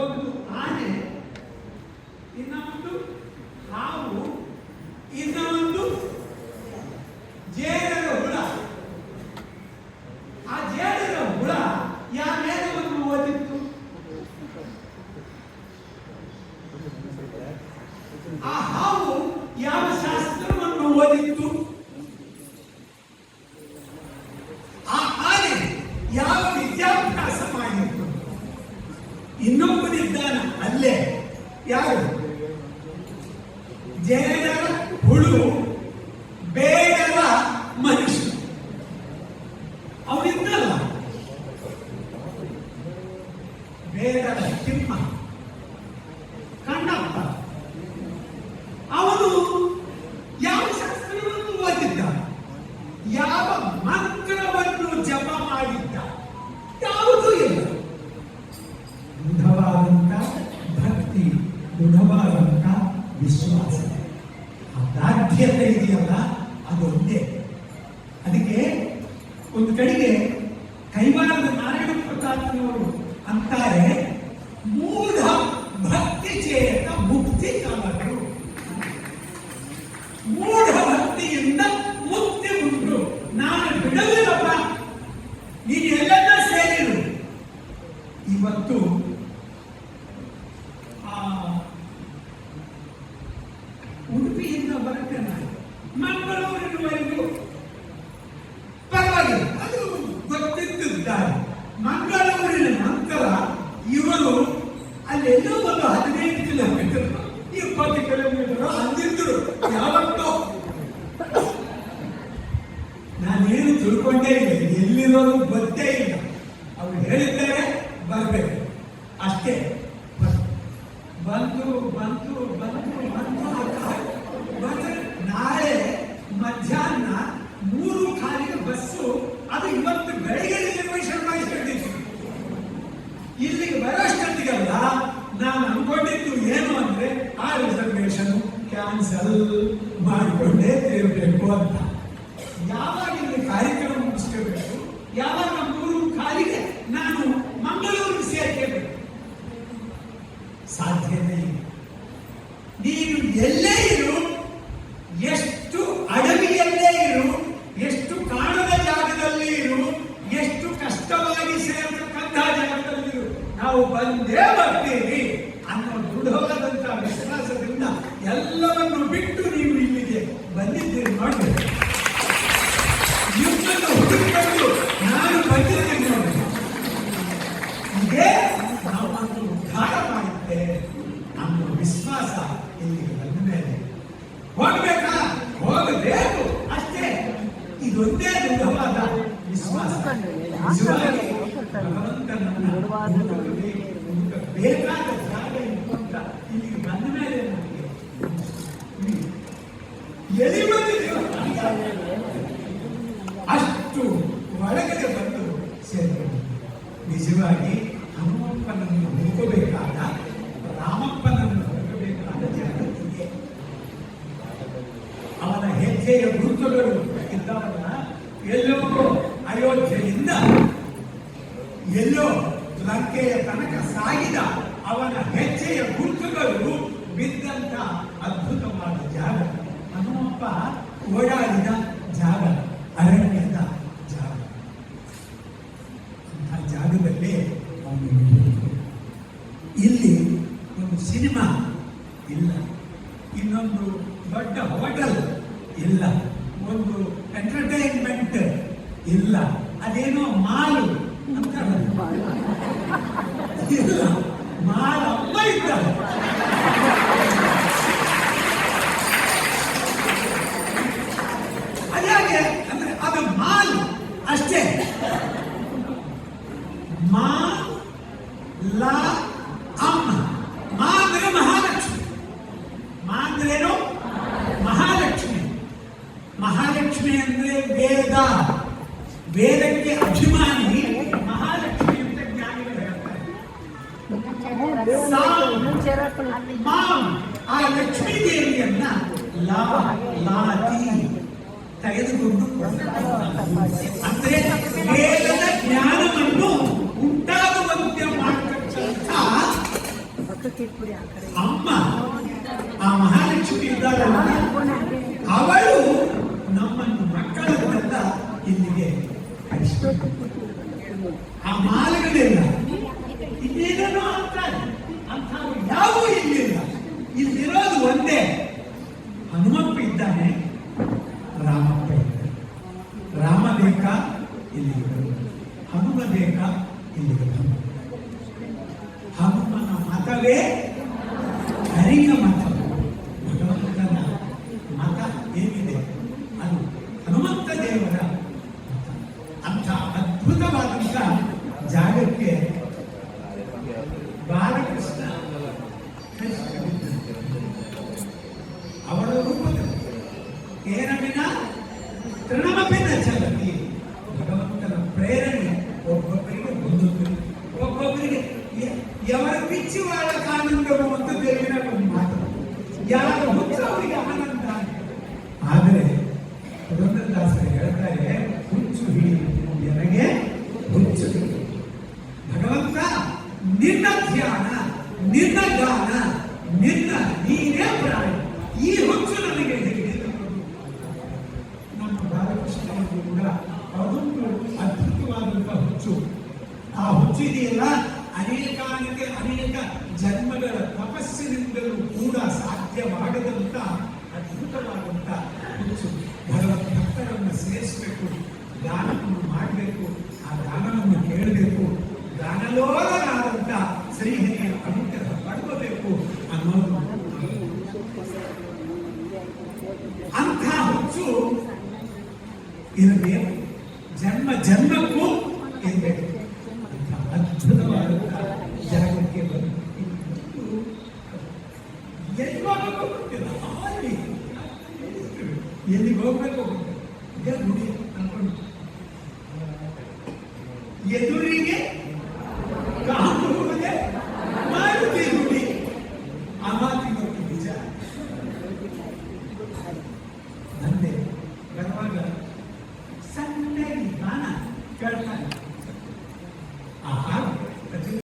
ಒಂದು ಆನೆ, ಇನ್ನೊಂದು ಹಾವು, ಇನ್ನೊಂದು ಜೇಡರ ಹುಳ. ಆ ಜೇಡರ ಹುಳ ಯಾವ ವೇದವನ್ನು ಓದಿತ್ತು? ಆ ಹಾವು ಯಾವ ಶಾಸ್ತ್ರವನ್ನು ಓದಿತ್ತು? ಆ ಆನೆ ಯಾವ ವಿದ್ಯಾಭ್ಯಾಸ ಮಾಡಿತ್ತು? ಇನ್ನೊಬ್ಬನಿದ್ದಾನ ಅಲ್ಲೇ, ಯಾರು? ಜೇಡರ ಹುಳು, ಬೇಡರ ಮನುಷ್ಯ. ಅವನಿದ್ದಲ್ಲ, ಬೇಡರ ತಿಮ್ಮ ಕಣ್ಣಪ್ಪ. ಅವನು ಯಾವ ಶಾಸ್ತ್ರವನ್ನು ಓದಿದ್ದ? ಯಾವ ಮಂತ್ರವನ್ನು ಜಪ ಮಾಡಿದ್ದ? ಯಾವುದೂ ಇಲ್ಲ. ದೃಢವಾದಂತ ಭಕ್ತಿ, ದೃಢವಾದಂತ ವಿಶ್ವಾಸ, ಅದಾಢ್ಯತೆ ಇದೆಯಲ್ಲ, ಅದೊಂದೇ. ಅದಕ್ಕೆ ಒಂದು ಕಡೆಗೆ ಕೈವಾರದ ನಾರಾಯಣ ಪ್ರತಾಪನವರು ಅಂತಾರೆ, ಮೂಢ ಭಕ್ತಿ ಚೇತ ಮುಕ್ತಿ ಕಾಲರು. ಮೂಢ ಭಕ್ತಿಯಿಂದ ಮುಕ್ತಿ ಉಂಟು. ನಾನು ಬಿಡಲಿಲ್ಲಪ್ಪ, ನೀನು ಎಲ್ಲೆಲ್ಲ ಸೇರಿರು. ಇವತ್ತು ಉಡುಪಿಯಿಂದ ಬರುತ್ತೆ, ನಾನು ಮಂಗಳೂರಿನವರೆಗೂ ಪರವಾಗಿಲ್ಲ, ಅದು ಗೊತ್ತಿದ್ದಾರೆ. ಮಂಗಳೂರಿನ ನಂತರ ಇವರು ಅಲ್ಲೆಲ್ಲೋ ಒಂದು 15 ಕಿಲೋಮೀಟರ್ 20 ಕಿಲೋಮೀಟರ್ ಅಂದಿದ್ರು. ಯಾವತ್ತೋ ನಾನೇನು ತಿಳ್ಕೊಂಡೇ ಇಲ್ಲ, ಎಲ್ಲಿರೋದು ಗೊತ್ತೇ ಇಲ್ಲ. ಅವ್ರು ಹೇಳಿದ್ದಾರೆ ಬರ್ಬೇಕು ಅಷ್ಟೇ. ಬಂದು ಬಂದು ಬಂದು ಬಂದು ನಾಳೆ ಮಧ್ಯಾಹ್ನ 3 ಕಾಲಿಗೆ ಬಸ್ಸು. ಅದು ಇವತ್ತು ಬೆಳಗ್ಗೆ ರಿಸರ್ವೇಶನ್ ಮಾಡಿಸ್ಕೊಂಡಿದ್ದು. ಇಲ್ಲಿಗೆ ಬರೋಷ್ಟೊತ್ತಿಗೆಲ್ಲ ನಾನು ಅನ್ಕೊಂಡಿದ್ದು ಏನು ಅಂದ್ರೆ, ಆ ರಿಸರ್ವೇಶನ್ ಕ್ಯಾನ್ಸಲ್ ಮಾಡಿಕೊಂಡೇ ತಿರ್ಬೇಕು ಅಂತ. ಯಾವಾಗ ಇಲ್ಲಿ ಕಾರ್ಯಕ್ರಮ ಮುಗಿಸ್ಕೋಬೇಕು, ಯಾವಾಗ 3 ಕಾಲಿಗೆ ನಾನು ಮಂಗಳೂರಿಗೆ ಸೇರ್ಕೋಬೇಕು? ಸಾಧ್ಯತೆ ಇಲ್ಲ. ನೀನು ಎಲ್ಲೇ ಇರು, ಎಷ್ಟು ಅಡವಿಯಲ್ಲೇ ಇರು, ಎಷ್ಟು ಕಾಣದ ಜಾಗದಲ್ಲಿ ಇರು, ಎಷ್ಟು ಕಷ್ಟವಾಗಿ ಸೇರತಕ್ಕಂಥ ಜಾಗದಲ್ಲಿರು, ನಾವು ಬಂದೇ ಬರ್ತೀವಿ ಅನ್ನೋ ದೃಢವಾದಂತಹ ವಿಶ್ವಾಸದಿಂದ ಎಲ್ಲವನ್ನು ಬಿಟ್ಟು ನೀವು ಇಲ್ಲಿಗೆ ಬಂದಿದ್ದೀರಿ. ನೋಡ್ಬೇಕು, ನಿಮ್ಮನ್ನು ಹುಡುಕಿಕೊಂಡು ನಾನು ಬಂದಿದ್ದೀನಿ. ನೋಡಿ, ಇದೇ ನಾವೊಂದು ಉದ್ಧಾರ ಮಾಡಿದ್ದೇವೆ ಅನ್ನೋ ವಿಶ್ವಾಸ ಇಲ್ಲಿಗೆ ಬಂದ ಮೇಲೆ ಹೋಗ್ಬೇಕಾ? ಹೋಗಬೇಕು ಅಷ್ಟೇ. ಇದೊಂದೇ ದೃಢವಾದ ವಿಶ್ವಾಸ. ನಿಜವಾಗಿ ಭಗವಂತನನ್ನ ಬೇಕಾದ ಜಾಗ ಅಂತ ಇಲ್ಲಿಗೆ ಬಂದ ಮೇಲೆ ನಮಗೆ ಅಷ್ಟು ಒಳಗಡೆ ಬಂದು ಸೇರ್ಕೊಂಡು ನಿಜವಾಗಿ ಹನುಮಪ್ಪನನ್ನು ಹುಡುಕಬೇಕಾದ, ರಾಮಪ್ಪನನ್ನು ಹುಡುಕಬೇಕಾದ ಜಾಗ ಇದೆ. ಅವನ ಹೆಜ್ಜೆಯ ಗುರುತುಗಳು ಇದ್ದವನ್ನ ಎಲ್ಲೋ ಅಯೋಧ್ಯೆಯಿಂದ ಎಲ್ಲೋ ಲಂಕೆಯ ತನಕ ಸಾಗಿದ ಅವನ ಹೆಜ್ಜೆಯ ಗುರುತುಗಳು ಬಿದ್ದಂತ ಅದ್ಭುತವಾದ ಜಾಗ. ಹನುಮಪ್ಪ ಓಡಾಡಿದ ಜಾಗ, ಅರಣ್ಯದ ಜಾಗ. ಅಂಥ ಜಾಗದಲ್ಲಿ ಇಲ್ಲಿ ಒಂದು ಸಿನಿಮಾ ಇಲ್ಲ, ಇನ್ನೊಂದು ದೊಡ್ಡ ಹೋಟೆಲ್ ಇಲ್ಲ, ಒಂದು ಎಂಟರ್ಟೈನ್ಮೆಂಟ್ ಇಲ್ಲ, ಅದೇನೋ ಮಾಲು ಅಂತ ಇಲ್ಲ, ಮಾಲ್ ಅಮ್ಮ ಇದ್ದಾರೆ. ಅದಾಗೆ ಅಂದ್ರೆ ಅದು ಮಾಲ್ ಅಷ್ಟೇ. ಮಾ ಲಾ ಅಮ್ಮ. ಮಾ ಅಂದ್ರೆ ಮಹಾಲಕ್ಷ್ಮಿ. ಮಾ ಅಂದ್ರೇನು? ಮಹಾಲಕ್ಷ್ಮಿ. ಮಹಾಲಕ್ಷ್ಮಿ ಅಂದ್ರೆ ವೇದ, ವೇದಕ್ಕೆ ಅಭಿಮಾನಿ ಮಹಾಲಕ್ಷ್ಮಿ ಅಂತ ಜ್ಞಾನಿಗಳು ಹೇಳ್ತಾರೆ. ಆ ಲಕ್ಷ್ಮೀ ದೇವಿಯನ್ನ ಲಾತಿ ತೆಗೆದುಕೊಂಡು ಅಂದ್ರೆ ವೇದದ ಜ್ಞಾನವನ್ನು ಉಂಟಾಗುವಂತೆ ಮಾಡತಕ್ಕಂಥ ಅಮ್ಮ ಆ ಮಹಾಲಕ್ಷ್ಮಿ ಇದ್ದಾಳಲ್ಲ, ಅವಳು ನಮ್ಮನ್ನು ಮಕ್ಕಳನ್ನೆಲ್ಲ ಇಲ್ಲಿಗೆ ಕಳಿಸ್ಬೇಕು. ಆ ಮಾಲುಗಳೆಲ್ಲ ಇನ್ನೇನೋ ಅಂತಾರೆ, ಅಂಥವು ಯಾವೂ ಇಲ್ಲಿಲ್ಲ. ಇಲ್ಲಿರೋದು ಒಂದೇ, ಹನುಮಪ್ಪ ಇದ್ದಾನೆ, ರಾಮಪ್ಪ ಇದ್ದಾನೆ. ರಾಮ ಬೇಕಾ ಇಲ್ಲಿಗೆ ಬರು, ಹನುಮ ಬೇಕಾ ಇಲ್ಲಿಗೆ ಬರು. ಹನುಮನ ಮತವೇ ಹರಿಯ ಮತ. ಭಗವಂತನ ಮತ ಏನಿದೆ ಅದು ಹನುಮಂತ ದೇವರ ಮತ. ಅಂಥ ಅದ್ಭುತವಾದಂಥ ಜಾಗಕ್ಕೆ ಬಾಲಕೃಷ್ಣ ಅವರ ರೂಪದಲ್ಲಿ ಏರಮಿನ ತೃಣಮಪಿನ ಚಲತಿ. ಭಗವಂತನ ಪ್ರೇರಣೆ ಒಬ್ಬೊಬ್ಬರಿಗೆ ಒಂದೊಬ್ಬರಿಗೆ, ಒಬ್ಬೊಬ್ಬರಿಗೆ ఎవరి పిచ్చి వాళ్ళకి ఆనందము ಅಂತ తెలియన ಒಂದು ಮಾತು, ಯಾರ ಹುಚ್ಚು ಅವರಿಗೆ ಆನಂದ. ಆದರೆ ಪುರಂದರದಾಸರು ಹೇಳ್ತಾರೆ, ಹುಚ್ಚು ಹಿಡಿಯುವುದು ನನಗೆ ಹುಚ್ಚು. ಭಗವಂತ ನಿನ್ನ ಧ್ಯಾನ, ನಿನ್ನ ಗಾನ, ನಿನ್ನ ನೀನೇ ಪ್ರಾಣ, ಈ ಹುಚ್ಚು ನನಗೆ ಹಿಡಿದಿದೆ. ನಮ್ಮ ಬಾಲಕೃಷ್ಣನಿಗೂ ಕೂಡ ಅದೊಂದು ಅದ್ಭುತವಾದಂಥ ಹುಚ್ಚು. ಆ ಹುಚ್ಚಿದೆಯಲ್ಲ, ಅನೇಕ ಜನ್ಮಗಳ ತಪಸ್ಸಿನಿಂದಲೂ ಕೂಡ ಸಾಧ್ಯವಾಗದಂತ ಅದ್ಭುತವಾದಂತ ಹುಚ್ಚು. ಭಗವತ್ ಭಕ್ತರನ್ನು ಸೇರಿಸಬೇಕು, ಗಾನವನ್ನು ಮಾಡಬೇಕು, ಆ ಗಾನವನ್ನು ಕೇಳಬೇಕು, ಗಾನಲೋಲನಾದಂತ ಶ್ರೀಹರಿಯ ಅನುಗ್ರಹ ಪಡೆಯಬೇಕು ಅನ್ನೋದು. ಅಂಥ ಹುಚ್ಚು ಇರಬೇಕು, ಜನ್ಮ ಜನ್ಮಕ್ಕೂ ಇರಬೇಕು. ಅದ್ಭುತವಾದಂಥ ಜಾಗಕ್ಕೆ ಬಂದು ಎಲ್ಲಿಗೆ ಹೋಗ್ಬೇಕು ಗುಡಿ ಅನ್ಕೊಂಡು ಎದುರಿಗೆ ಕಾಣುವುದೇ ಮಾರುತಿ ಗುಡಿ. ಆ ಮಾತಿಗೊತ್ತು ನಿಜ. ನಂದೆ ಬರುವಾಗ ಸಣ್ಣಗೆ ಗಾನ ಕೇಳ್ತಾನೆ,